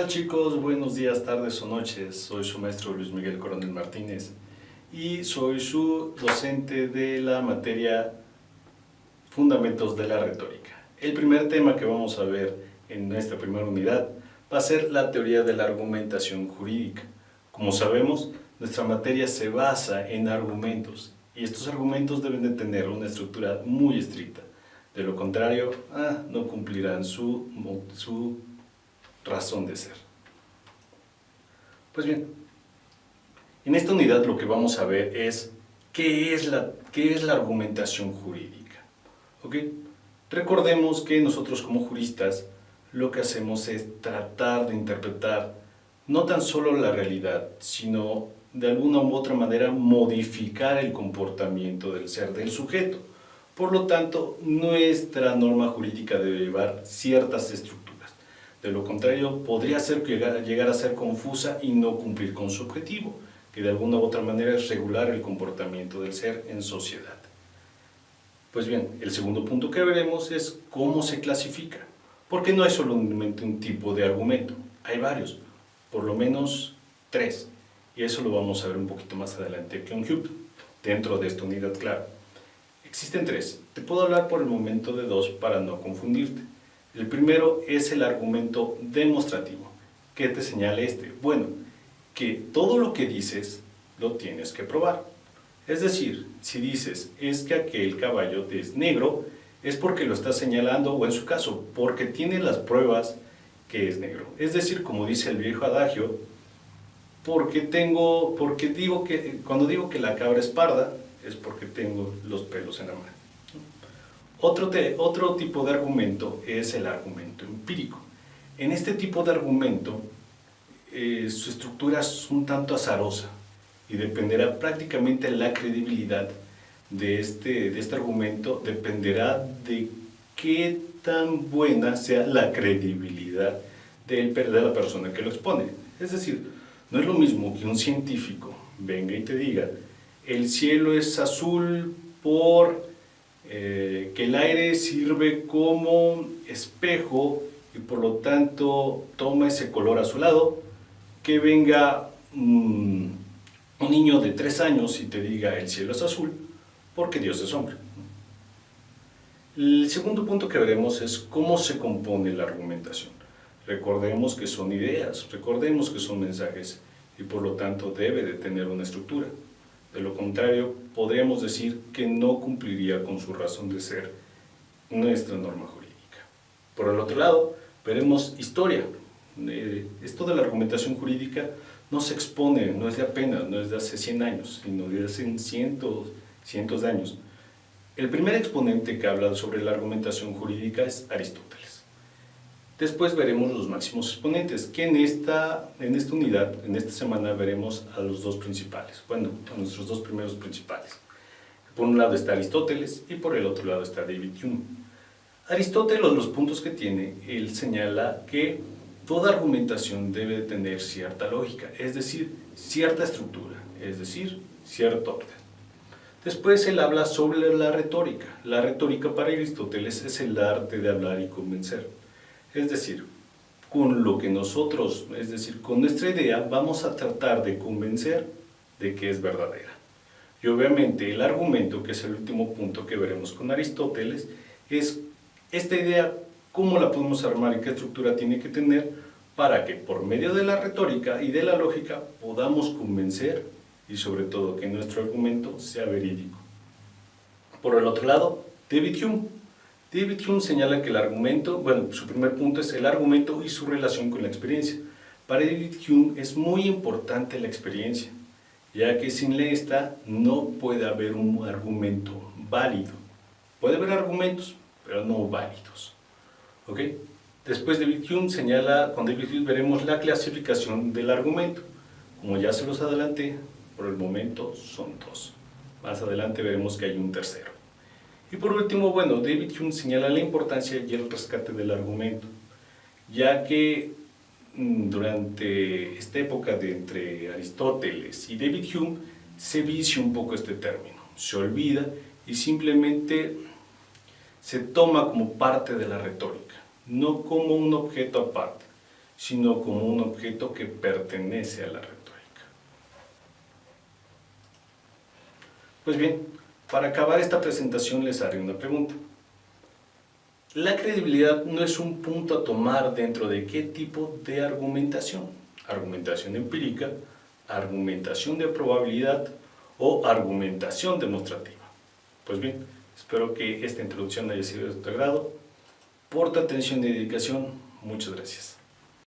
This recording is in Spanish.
tal chicos? Buenos días, tardes o noches. Soy su maestro Luis Miguel Coronel Martínez y soy su docente de la materia Fundamentos de la Retórica. El primer tema que vamos a ver en esta primera unidad va a ser la teoría de la argumentación jurídica. Como sabemos, nuestra materia se basa en argumentos y estos argumentos deben de tener una estructura muy estricta. De lo contrario, no cumplirán su razón de ser. Pues bien, en esta unidad lo que vamos a ver es qué es la argumentación jurídica. ¿Ok? Recordemos que nosotros como juristas lo que hacemos es tratar de interpretar no tan solo la realidad, sino de alguna u otra manera modificar el comportamiento del ser del sujeto. Por lo tanto, nuestra norma jurídica debe llevar ciertas estructuras. De lo contrario, podría ser que llegar a ser confusa y no cumplir con su objetivo, que de alguna u otra manera es regular el comportamiento del ser en sociedad. Pues bien, el segundo punto que veremos es cómo se clasifica, porque no hay solamente un tipo de argumento, hay varios, por lo menos 3, y eso lo vamos a ver un poquito más adelante que un Hub, dentro de esta unidad, claro. Existen 3, te puedo hablar por el momento de 2 para no confundirte. El primero es el argumento demostrativo. ¿Qué te señala este? Bueno, que todo lo que dices lo tienes que probar. Es decir, si dices es que aquel caballo es negro, es porque lo estás señalando, o en su caso, porque tiene las pruebas que es negro. Es decir, como dice el viejo adagio, cuando digo que la cabra es parda, es porque tengo los pelos en la mano. Otro tipo de argumento es el argumento empírico. En este tipo de argumento, su estructura es un tanto azarosa y dependerá prácticamente la credibilidad de este argumento, dependerá de qué tan buena sea la credibilidad de la persona que lo expone. Es decir, no es lo mismo que un científico venga y te diga el cielo es azul por que el aire sirve como espejo y por lo tanto toma ese color azulado, que venga un niño de 3 años y te diga el cielo es azul porque Dios es hombre. El segundo punto que veremos es cómo se compone la argumentación. Recordemos que son ideas, recordemos que son mensajes y por lo tanto debe de tener una estructura. De lo contrario, podríamos decir que no cumpliría con su razón de ser nuestra norma jurídica. Por el otro lado, veremos historia. Esto de la argumentación jurídica no se expone, no es de apenas, no es de hace 100 años, sino de hace cientos de años. El primer exponente que habla sobre la argumentación jurídica es Aristóteles. Después veremos los máximos exponentes, que en esta unidad, en esta semana, veremos a los 2 principales, bueno, a nuestros 2 primeros principales. Por un lado está Aristóteles y por el otro lado está David Hume. Aristóteles, los puntos que tiene, él señala que toda argumentación debe de tener cierta lógica, es decir, cierta estructura, es decir, cierto orden. Después él habla sobre la retórica. La retórica para Aristóteles es el arte de hablar y convencer. Es decir, con nuestra idea vamos a tratar de convencer de que es verdadera. Y obviamente el argumento, que es el último punto que veremos con Aristóteles, es esta idea, cómo la podemos armar y qué estructura tiene que tener para que por medio de la retórica y de la lógica podamos convencer y sobre todo que nuestro argumento sea verídico. Por el otro lado, David Hume señala que el argumento, bueno, su primer punto es el argumento y su relación con la experiencia. Para David Hume es muy importante la experiencia, ya que sin esta no puede haber un argumento válido. Puede haber argumentos, pero no válidos. ¿Ok? Después David Hume señala, con David Hume veremos la clasificación del argumento. Como ya se los adelanté, por el momento son 2. Más adelante veremos que hay un tercero. Y por último, bueno, David Hume señala la importancia y el rescate del argumento, ya que durante esta época entre Aristóteles y David Hume se vicia un poco este término, se olvida y simplemente se toma como parte de la retórica, no como un objeto aparte, sino como un objeto que pertenece a la retórica. Pues bien, para acabar esta presentación les haré una pregunta. La credibilidad no es un punto a tomar dentro de qué tipo de argumentación. Argumentación empírica, argumentación de probabilidad o argumentación demostrativa. Pues bien, espero que esta introducción haya sido de tu agrado. Por tu atención y dedicación, muchas gracias.